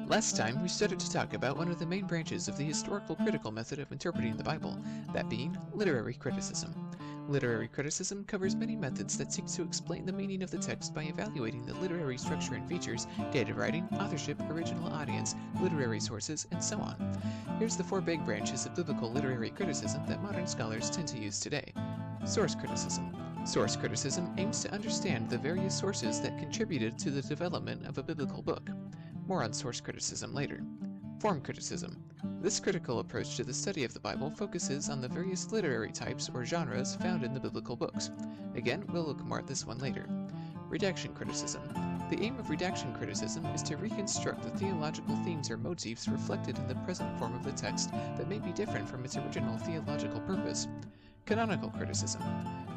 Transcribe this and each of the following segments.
Last time, we started to talk about one of the main branches of the historical critical method of interpreting the Bible, that being literary criticism. Literary criticism covers many methods that seek to explain the meaning of the text by evaluating the literary structure and features, date of writing, authorship, original audience, literary sources, and so on. Here's the four big branches of biblical literary criticism that modern scholars tend to use today. Source criticism. Source criticism aims to understand the various sources that contributed to the development of a biblical book. More on source criticism later. Form criticism. This critical approach to the study of the Bible focuses on the various literary types or genres found in the biblical books. Again, we'll look more at this one later. Redaction criticism. The aim of redaction criticism is to reconstruct the theological themes or motifs reflected in the present form of the text that may be different from its original theological purpose. Canonical criticism.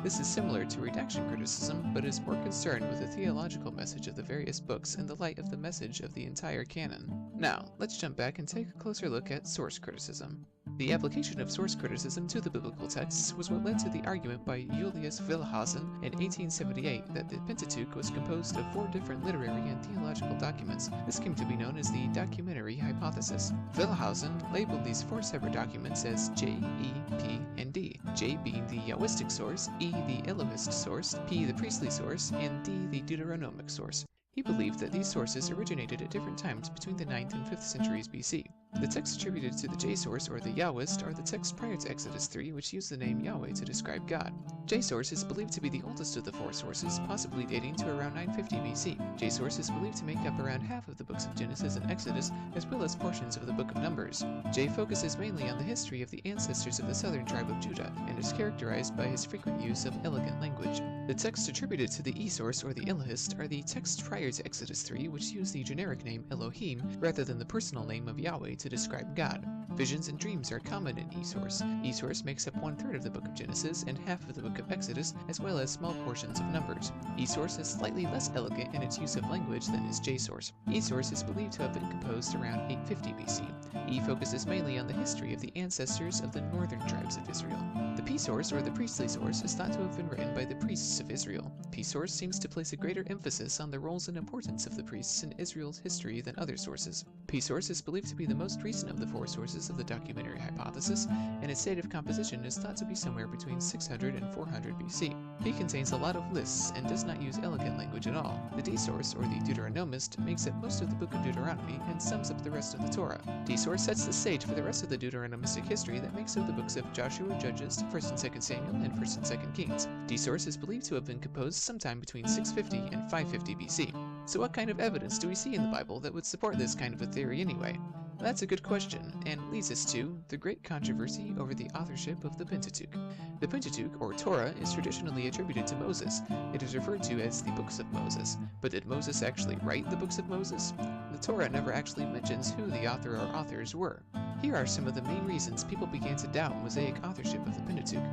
This is similar to redaction criticism, but is more concerned with the theological message of the various books in the light of the message of the entire canon. Now, let's jump back and take a closer look at source criticism. The application of source criticism to the biblical texts was what led to the argument by Julius Wellhausen in 1878 that the Pentateuch was composed of 4 different literary and theological documents. This came to be known as the documentary hypothesis. Wellhausen labeled these 4 separate documents as J, E, P, and D, J being the Yahwistic source, E the Elohist source, P the priestly source, and D the Deuteronomic source. He believed that these sources originated at different times between the 9th and 5th centuries BC. The texts attributed to the J source or the Yahwist are the texts prior to Exodus 3, which use the name Yahweh to describe God. J source is believed to be the oldest of the 4 sources, possibly dating to around 950 BC. J source is believed to make up around half of the books of Genesis and Exodus, as well as portions of the book of Numbers. J focuses mainly on the history of the ancestors of the southern tribe of Judah, and is characterized by his frequent use of elegant language. The texts attributed to the E source or the Elohist are the texts prior to Exodus 3, which use the generic name Elohim rather than the personal name of Yahweh to describe God. Visions and dreams are common in E source. E source makes up 1/3 of the book of Genesis and half of the book of Exodus, as well as small portions of Numbers. E source is slightly less elegant in its use of language than is J source. E source is believed to have been composed around 850 BC. E focuses mainly on the history of the ancestors of the northern tribes of Israel. The P source, or the priestly source, is thought to have been written by the priests of Israel. P source seems to place a greater emphasis on the roles and importance of the priests in Israel's history than other sources. P source is believed to be the most recent of the 4 sources of the documentary hypothesis, and its date of composition is thought to be somewhere between 600 and 400 BC. P contains a lot of lists and does not use elegant language at all. The D source, or the Deuteronomist, makes up most of the book of Deuteronomy and sums up the rest of the Torah. D source sets the stage for the rest of the Deuteronomistic history that makes up the books of Joshua, Judges, 1st and 2nd Samuel, and 1st and 2nd Kings. D source is believed to have been composed sometime between 650 and 550 BC. So what kind of evidence do we see in the Bible that would support this kind of a theory anyway? That's a good question, and leads us to the great controversy over the authorship of the Pentateuch. The Pentateuch, or Torah, is traditionally attributed to Moses. It is referred to as the books of Moses. But did Moses actually write the books of Moses? The Torah never actually mentions who the author or authors were. Here are some of the main reasons people began to doubt Mosaic authorship of the Pentateuch.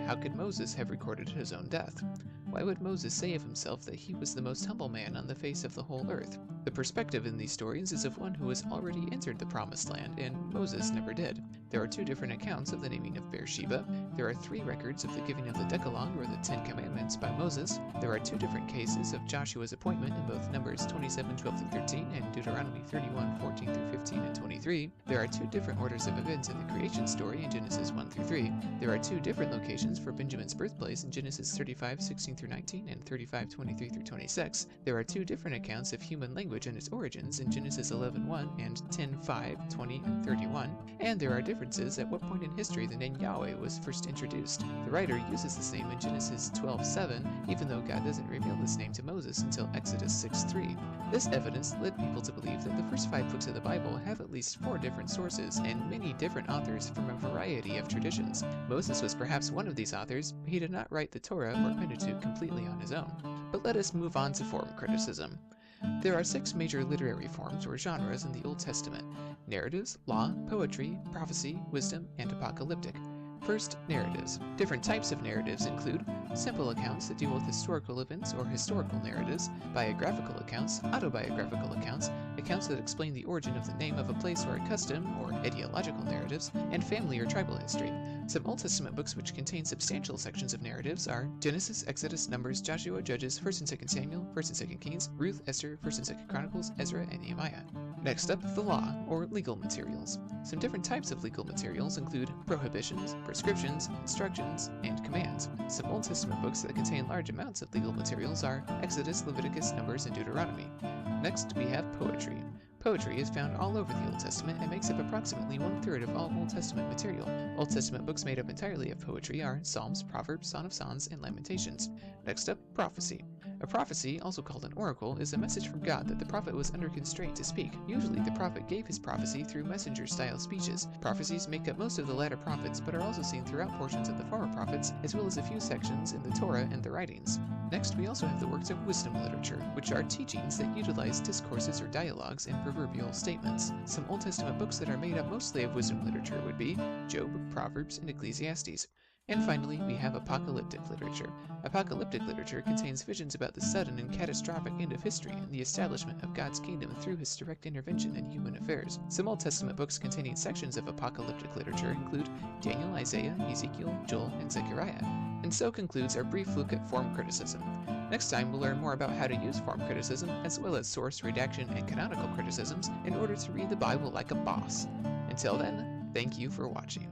How could Moses have recorded his own death? Why would Moses say of himself that he was the most humble man on the face of the whole earth? The perspective in these stories is of one who has already entered the promised land, and Moses never did. There are 2 different accounts of the naming of Beersheba. There are 3 records of the giving of the Decalogue, or the 10 Commandments, by Moses. There are 2 different cases of Joshua's appointment in both Numbers 27:12-13 and Deuteronomy 31:14-15 and 23. There are 2 different orders of events in the creation story in Genesis 1-3. There are 2 different locations for Benjamin's birthplace in Genesis 35:16-19 and 35:23-26. There are 2 different accounts of human language and its origins in Genesis 11:1 and 10:5, 20, and 31. And there are differences at what point in history the name Yahweh was first introduced. The writer uses this name in Genesis 12:7, even though God doesn't reveal this name to Moses until Exodus 6:3. This evidence led people to believe that the first 5 books of the Bible have at least 4 different sources and many different authors from a variety of traditions. Moses was perhaps one of these authors, but he did not write the Torah or Pentateuch completely on his own. But let us move on to form criticism. There are 6 major literary forms or genres in the Old Testament: narratives, law, poetry, prophecy, wisdom, and apocalyptic. First, narratives. Different types of narratives include simple accounts that deal with historical events or historical narratives, biographical accounts, autobiographical accounts, accounts that explain the origin of the name of a place or a custom, or ideological narratives, and family or tribal history. Some Old Testament books which contain substantial sections of narratives are Genesis, Exodus, Numbers, Joshua, Judges, 1st and 2nd Samuel, 1st and 2nd Kings, Ruth, Esther, 1st and 2nd Chronicles, Ezra, and Nehemiah. Next up, the law, or legal materials. Some different types of legal materials include prohibitions, prescriptions, instructions, and commands. Some Old Testament books that contain large amounts of legal materials are Exodus, Leviticus, Numbers, and Deuteronomy. Next, we have poetry. Poetry is found all over the Old Testament and makes up approximately 1/3 of all Old Testament material. Old Testament books made up entirely of poetry are Psalms, Proverbs, Song of Songs, and Lamentations. Next up, prophecy. A prophecy, also called an oracle, is a message from God that the prophet was under constraint to speak. Usually, the prophet gave his prophecy through messenger-style speeches. Prophecies make up most of the latter prophets, but are also seen throughout portions of the former prophets, as well as a few sections in the Torah and the writings. Next, we also have the works of wisdom literature, which are teachings that utilize discourses or dialogues and proverbial statements. Some Old Testament books that are made up mostly of wisdom literature would be Job, Proverbs, and Ecclesiastes. And finally, we have apocalyptic literature. Apocalyptic literature contains visions about the sudden and catastrophic end of history and the establishment of God's kingdom through his direct intervention in human affairs. Some Old Testament books containing sections of apocalyptic literature include Daniel, Isaiah, Ezekiel, Joel, and Zechariah. And so concludes our brief look at form criticism. Next time, we'll learn more about how to use form criticism, as well as source, redaction, and canonical criticisms in order to read the Bible like a boss. Until then, thank you for watching.